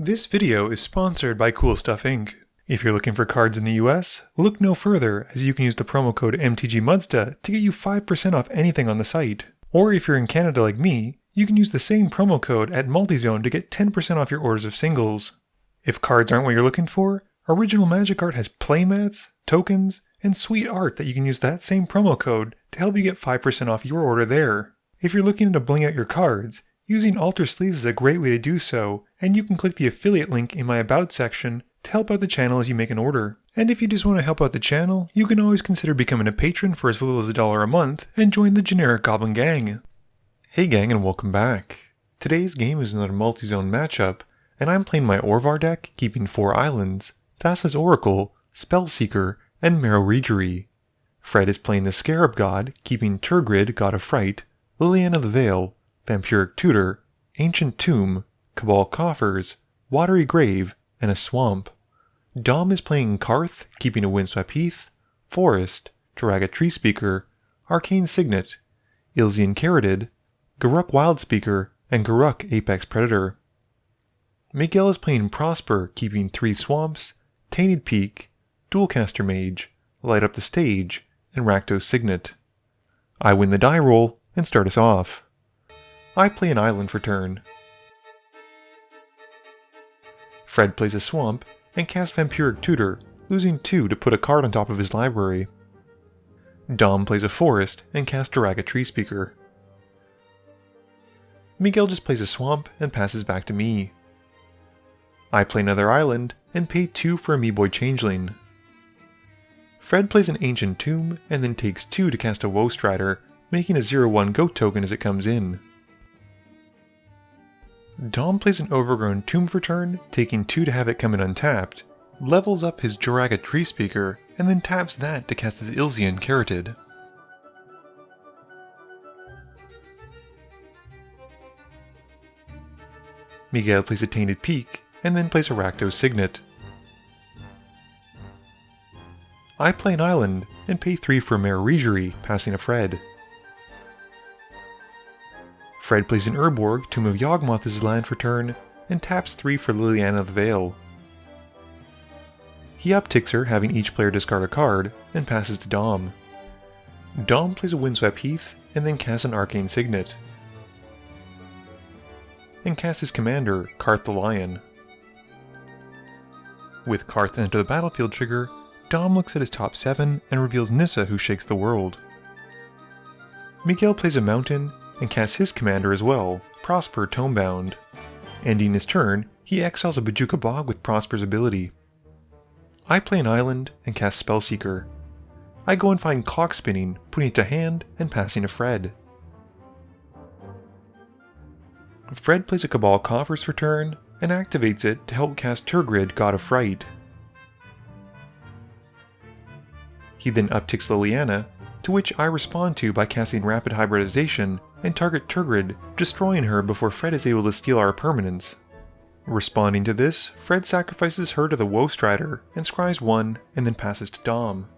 This video is sponsored by Cool Stuff Inc. If you're looking for cards in the US, look no further as you can use the promo code MTGMudsta to get you 5% off anything on the site. Or if you're in Canada like me, you can use the same promo code at Multizone to get 10% off your orders of singles. If cards aren't what you're looking for, Original Magic Art has playmats, tokens, and sweet art that you can use that same promo code to help you get 5% off your order there. If you're looking to bling out your cards, using Alter Sleeves is a great way to do so, and you can click the affiliate link in my About section to help out the channel as you make an order. And if you just want to help out the channel, you can always consider becoming a patron for as little as $1 a month and join the generic Goblin Gang. Hey gang, and welcome back. Today's game is another multi-zone matchup, and I'm playing my Orvar deck, keeping 4 islands, Thassa's Oracle, Spellseeker, and Marrow Reejery. Fred is playing the Scarab God, keeping Turgid, God of Fright, Liliana the Veil, Vampiric Tutor, Ancient Tomb, Cabal Coffers, Watery Grave, and a Swamp. Dom is playing Carth, keeping a Windswept Heath, Forest, Jiraga Treespeaker, Arcane Signet, Ilzian Caridid, Garruk Wildspeaker, and Garruk Apex Predator. Miguel is playing Prosper, keeping 3 Swamps, Tainted Peak, Dualcaster Mage, Light Up the Stage, and Rakdos Signet. I win the die roll and start us off. I play an island for turn. Fred plays a swamp and casts Vampiric Tutor, losing 2 to put a card on top of his library. Dom plays a forest and casts Jiraga Treespeaker. Miguel just plays a swamp and passes back to me. I play another island and pay 2 for a Meeboy Changeling. Fred plays an Ancient Tomb and then takes 2 to cast a Woe Strider, making a 0/1 goat token as it comes in. Dom plays an Overgrown Tomb for turn, taking 2 to have it come in untapped, levels up his Jiraga Treespeaker, and then taps that to cast his Ilzian Caridid. Miguel plays a Tainted Peak, and then plays a Rakdos Signet. I play an island, and pay 3 for Marrow Reejery, passing a Fred. Fred plays an Urborg, Tomb of Yawgmoth as his land for turn, and taps 3 for Liliana the Veil. He upticks her, having each player discard a card, and passes to Dom. Dom plays a Windswept Heath, and then casts an Arcane Signet. And casts his commander, Carth the Lion. With Carth enter the battlefield trigger, Dom looks at his top 7 and reveals Nissa, who shakes the world. Miguel plays a mountain, and casts his commander as well, Prosper Tomebound. Ending his turn, he exiles a Bojuka Bog with Prosper's ability. I play an island and cast Spellseeker. I go and find Clock Spinning, putting it to hand and passing to Fred. Fred plays a Cabal Coffers for turn and activates it to help cast Turgid, God of Fright. He then upticks Liliana, to which I respond to by casting Rapid Hybridization and target Turgid, destroying her before Fred is able to steal our permanents. Responding to this, Fred sacrifices her to the Woe Strider and scries 1 and then passes to Dom.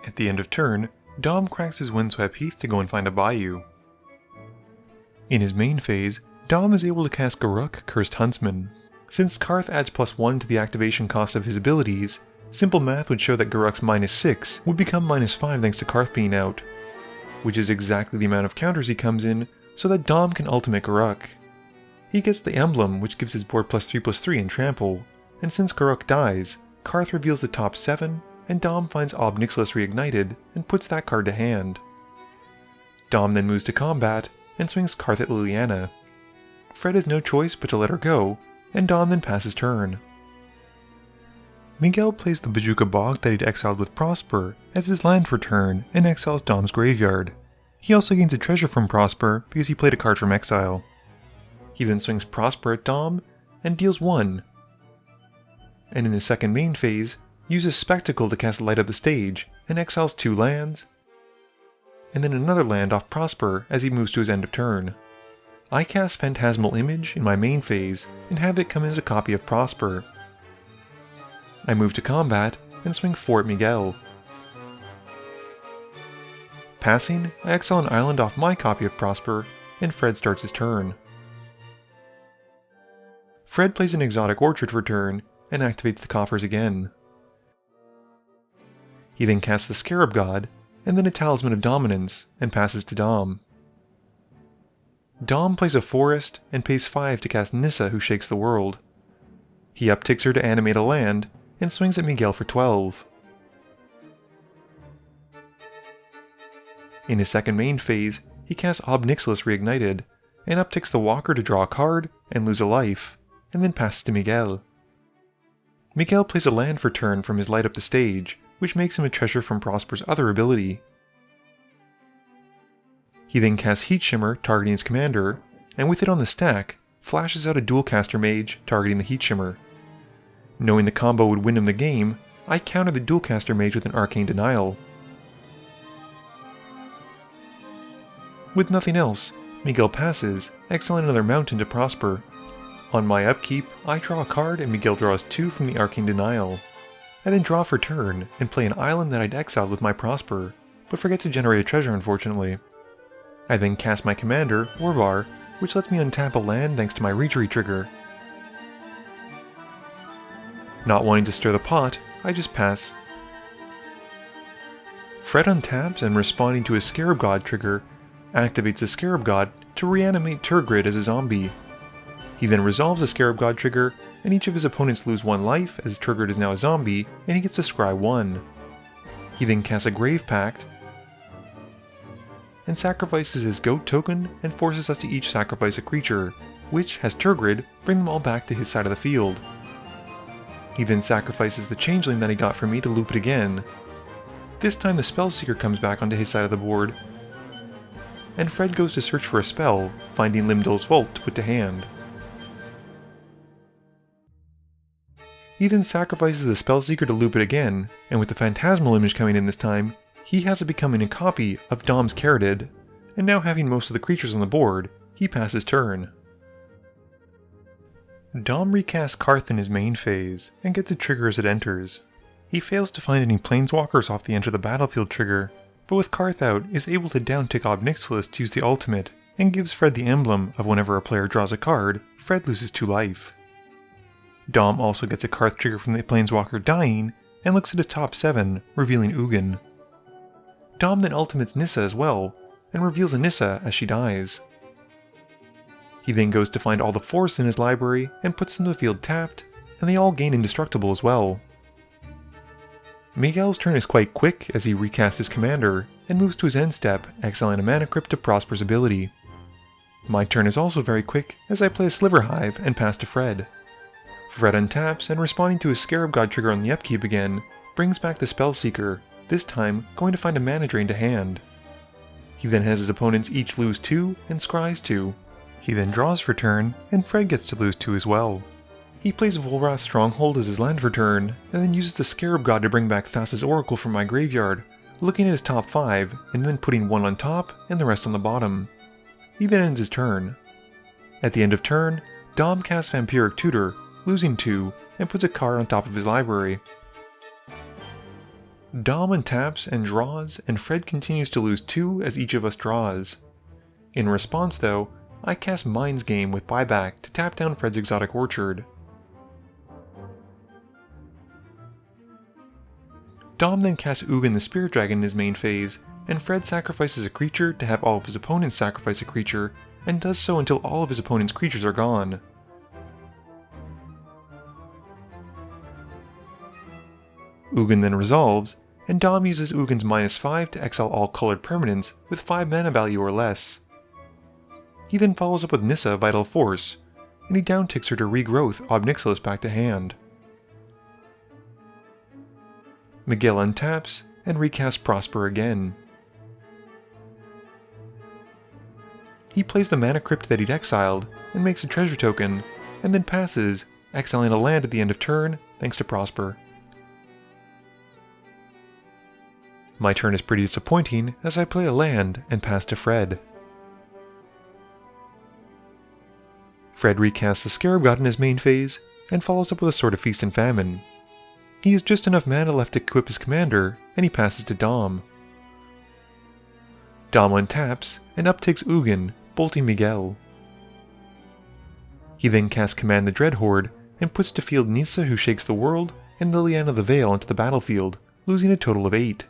At the end of turn, Dom cracks his Windswept Heath to go and find a Bayou. In his main phase, Dom is able to cast Garruk Cursed Huntsman. Since Carth adds +1 to the activation cost of his abilities, simple math would show that Garruk's -6 would become -5 thanks to Carth being out, which is exactly the amount of counters he comes in so that Dom can ultimate Garruk. He gets the emblem, which gives his board +3/+3 in Trample, and since Garruk dies, Carth reveals the top 7, and Dom finds Ob Nixilis Reignited and puts that card to hand. Dom then moves to combat and swings Carth at Liliana. Fred has no choice but to let her go, and Dom then passes turn. Miguel plays the Bojuka Bog that he'd exiled with Prosper as his land for turn and exiles Dom's graveyard. He also gains a treasure from Prosper because he played a card from exile. He then swings Prosper at Dom and deals 1. And in his second main phase, uses Spectacle to cast Light Up the Stage and exiles 2 lands, and then another land off Prosper as he moves to his end of turn. I cast Phantasmal Image in my main phase and have it come as a copy of Prosper. I move to combat and swing 4 at Miguel. Passing, I exile an island off my copy of Prosper, and Fred starts his turn. Fred plays an exotic orchard for turn and activates the coffers again. He then casts the Scarab God and then a Talisman of Dominance and passes to Dom. Dom plays a forest and pays 5 to cast Nissa, who shakes the world. He upticks her to animate a land and swings at Miguel for 12. In his second main phase, he casts Ob Nixilis Reignited and upticks the Walker to draw a card and lose a life, and then passes to Miguel. Miguel plays a land for turn from his Light Up the Stage, which makes him a treasure from Prosper's other ability. He then casts Heat Shimmer targeting his commander, and with it on the stack, flashes out a Dualcaster Mage targeting the Heat Shimmer. Knowing the combo would win him the game, I countered the Dualcaster Mage with an Arcane Denial. With nothing else, Miguel passes, exiling another mountain to Prosper. On my upkeep, I draw a card and Miguel draws 2 from the Arcane Denial. I then draw for turn and play an island that I'd exiled with my Prosper, but forget to generate a treasure unfortunately. I then cast my commander, Orvar, which lets me untap a land thanks to my Retreat trigger. Not wanting to stir the pot, I just pass. Fred untaps and responding to his Scarab God trigger, activates the Scarab God to reanimate Turgrid as a zombie. He then resolves the Scarab God trigger, and each of his opponents lose 1 life as Turgrid is now a zombie, and he gets to scry 1. He then casts a Grave Pact, and sacrifices his goat token and forces us to each sacrifice a creature, which has Turgrid bring them all back to his side of the field. He then sacrifices the changeling that he got from me to loop it again. This time the Spellseeker comes back onto his side of the board, and Fred goes to search for a spell, finding Limdol's Vault to put to hand. He then sacrifices the Spellseeker to loop it again, and with the Phantasmal image coming in this time, he has it becoming a copy of Dom's Caridid, and now having most of the creatures on the board, he passes turn. Dom recasts Carth in his main phase, and gets a trigger as it enters. He fails to find any Planeswalkers off the Enter the Battlefield trigger, but with Carth out, is able to downtick Ob Nixilis to use the ultimate, and gives Fred the emblem of whenever a player draws a card, Fred loses 2 life. Dom also gets a Carth trigger from the Planeswalker dying, and looks at his top 7, revealing Ugin. Dom then ultimates Nissa as well, and reveals a Nissa as she dies. He then goes to find all the forests in his library and puts them to the field tapped, and they all gain indestructible as well. Miguel's turn is quite quick as he recasts his commander, and moves to his end step, exiling a Mana Crypt to Prosper's ability. My turn is also very quick as I play a Sliver Hive and pass to Fred. Fred untaps and responding to his Scarab God trigger on the upkeep again, brings back the Spellseeker, this time going to find a mana drain to hand. He then has his opponents each lose 2 and scries 2. He then draws for turn, and Fred gets to lose 2 as well. He plays Volrath's Stronghold as his land for turn, and then uses the Scarab God to bring back Thassa's Oracle from my graveyard, looking at his top 5, and then putting 1 on top and the rest on the bottom. He then ends his turn. At the end of turn, Dom casts Vampiric Tutor, losing 2, and puts a card on top of his library. Dom untaps and draws, and Fred continues to lose 2 as each of us draws. In response though, I cast Mind's Game with Buyback to tap down Fred's Exotic Orchard. Dom then casts Ugin the Spirit Dragon in his main phase, and Fred sacrifices a creature to have all of his opponents sacrifice a creature, and does so until all of his opponent's creatures are gone. Ugin then resolves, and Dom uses Ugin's -5 to exile all colored permanents with 5 mana value or less. He then follows up with Nissa Vital Force, and he downticks her to regrowth Ob Nixilis back to hand. Miguel untaps and recasts Prosper again. He plays the Mana Crypt that he'd exiled and makes a treasure token, and then passes, exiling a land at the end of turn thanks to Prosper. My turn is pretty disappointing as I play a land and pass to Fred. Fred recasts the Scarab God in his main phase, and follows up with a Sword of Feast and Famine. He has just enough mana left to equip his commander, and he passes to Dom. Dom untaps, and uptakes Ugin, bolting Miguel. He then casts Command the Dreadhorde and puts to field Nissa, who shakes the world, and Liliana the Veil onto the battlefield, losing a total of 8.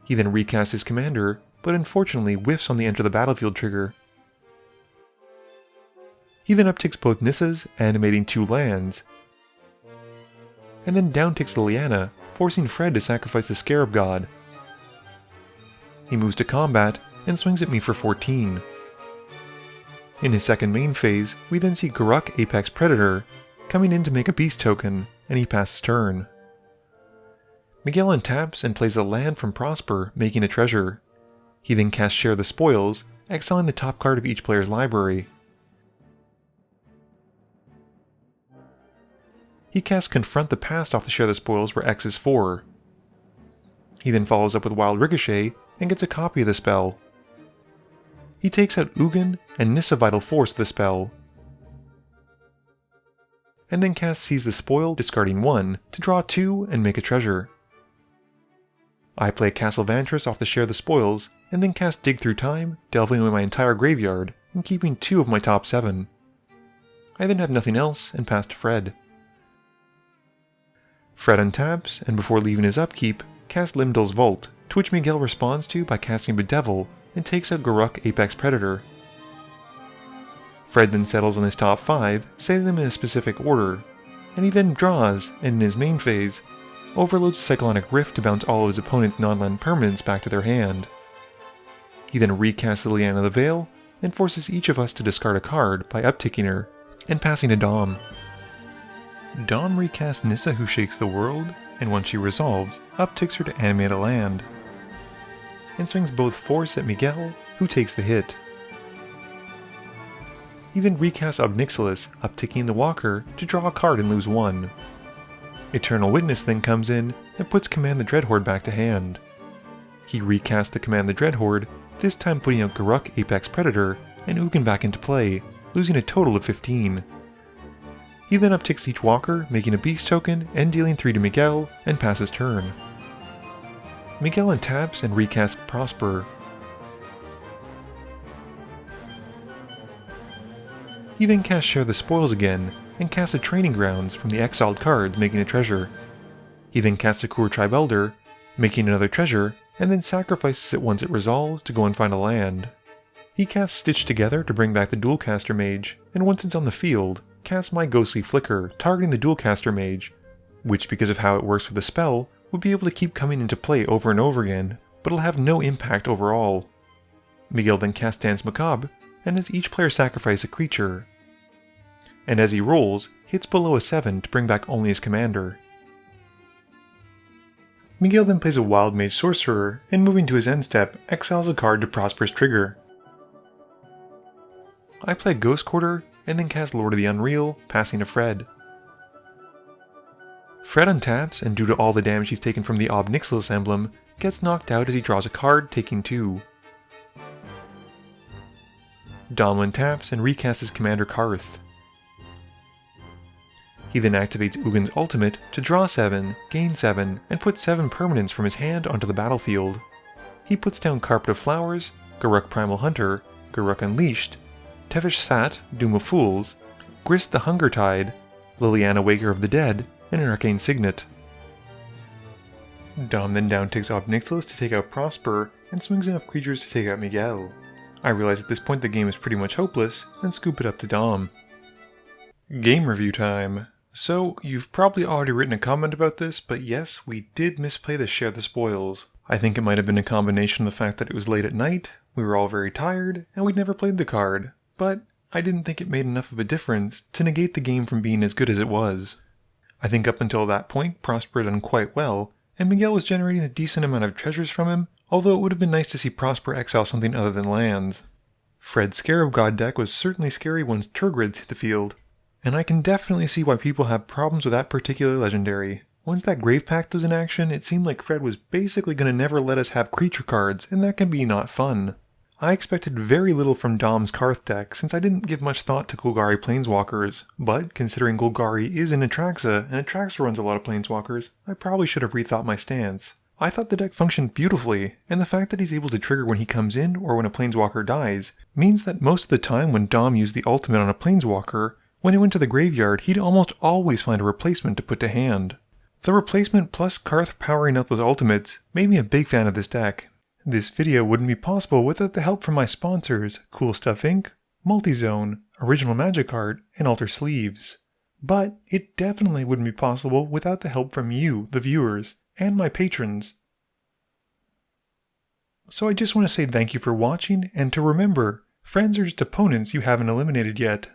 He then recasts his commander, but unfortunately whiffs on the enter the battlefield trigger. He then upticks both Nissas, animating 2 lands, and then downticks Liliana, forcing Fred to sacrifice the Scarab God. He moves to combat and swings at me for 14. In his second main phase, we then see Garruk Apex Predator coming in to make a beast token, and he passes turn. Miguel untaps and plays a land from Prosper, making a treasure. He then casts Share the Spoils, exiling the top card of each player's library. He casts Confront the Past off the Share the Spoils where X is 4. He then follows up with Wild Ricochet and gets a copy of the spell. He takes out Ugin and Nissa Vital Force the spell, and then casts Seize the Spoil, discarding 1, to draw 2 and make a treasure. I play Castle Vantress off the Share the Spoils, and then cast Dig Through Time, delving away my entire graveyard, and keeping 2 of my top 7. I then have nothing else, and pass to Fred. Fred untaps, and before leaving his upkeep, casts Limdol's Vault, to which Miguel responds to by casting Bedevil, and takes out Garruk Apex Predator. Fred then settles on his top 5, setting them in a specific order, and he then draws, and in his main phase, overloads Cyclonic Rift to bounce all of his opponent's non-land permanents back to their hand. He then recasts Liliana the Veil, and forces each of us to discard a card by upticking her, and passing to Dom. Dom recasts Nissa, who shakes the world, and once she resolves, upticks her to animate a land, and swings both Force at Miguel, who takes the hit. He then recasts Obnixilis, upticking the Walker to draw a card and lose 1. Eternal Witness then comes in and puts Command the Dreadhorde back to hand. He recasts the Command the Dreadhorde, this time putting out Garruk Apex Predator and Ugin back into play, losing a total of 15. He then upticks each Walker, making a beast token and dealing 3 to Miguel, and passes turn. Miguel untaps and recasts Prosper. He then casts Share the Spoils again, and casts a Training Grounds from the exiled cards, making a treasure. He then casts a Kur Tribe Elder, making another treasure, and then sacrifices it once it resolves to go and find a land. He casts Stitch Together to bring back the Dualcaster Mage, and once it's on the field, casts My Ghostly Flicker, targeting the Dualcaster Mage, which, because of how it works with the spell, would be able to keep coming into play over and over again, but it'll have no impact overall. Miguel then casts Dance Macabre, and has each player sacrifice a creature, and as he rolls, hits below a 7 to bring back only his commander. Miguel then plays a Wild Mage Sorcerer, and moving to his end step, exiles a card to Prosper's trigger. I play Ghost Quarter, and then cast Lord of the Unreal, passing to Fred. Fred untaps, and due to all the damage he's taken from the Obnixilis emblem, gets knocked out as he draws a card, taking 2. Dom untaps and recasts his commander Carth. He then activates Ugin's ultimate to draw 7, gain 7, and put 7 permanents from his hand onto the battlefield. He puts down Carpet of Flowers, Garruk Primal Hunter, Garruk Unleashed, Tevish Sat, Doom of Fools, Grist the Hunger Tide, Liliana Waker of the Dead, and an Arcane Signet. Dom then downticks Obnixilis to take out Prosper, and swings enough creatures to take out Miguel. I realize at this point the game is pretty much hopeless, and scoop it up to Dom. Game review time. So, you've probably already written a comment about this, but yes, we did misplay the Share the Spoils. I think it might have been a combination of the fact that it was late at night, we were all very tired, and we'd never played the card, but I didn't think it made enough of a difference to negate the game from being as good as it was. I think up until that point, Prosper had done quite well, and Miguel was generating a decent amount of treasures from him, although it would have been nice to see Prosper exile something other than lands. Fred's Scarab God deck was certainly scary once Tergrids hit the field, and I can definitely see why people have problems with that particular legendary. Once that Grave Pact was in action, it seemed like Fred was basically going to never let us have creature cards, and that can be not fun. I expected very little from Dom's Carth deck, since I didn't give much thought to Golgari Planeswalkers, but considering Golgari is in Atraxa, and Atraxa runs a lot of Planeswalkers, I probably should have rethought my stance. I thought the deck functioned beautifully, and the fact that he's able to trigger when he comes in or when a planeswalker dies means that most of the time when Dom used the ultimate on a planeswalker, when it went to the graveyard, he'd almost always find a replacement to put to hand. The replacement plus Carth powering out those ultimates made me a big fan of this deck. This video wouldn't be possible without the help from my sponsors, Cool Stuff Inc., Multizone, Original Magic Art, and Alter Sleeves. But it definitely wouldn't be possible without the help from you, the viewers, and my patrons. So I just want to say thank you for watching, and to remember, friends are just opponents you haven't eliminated yet.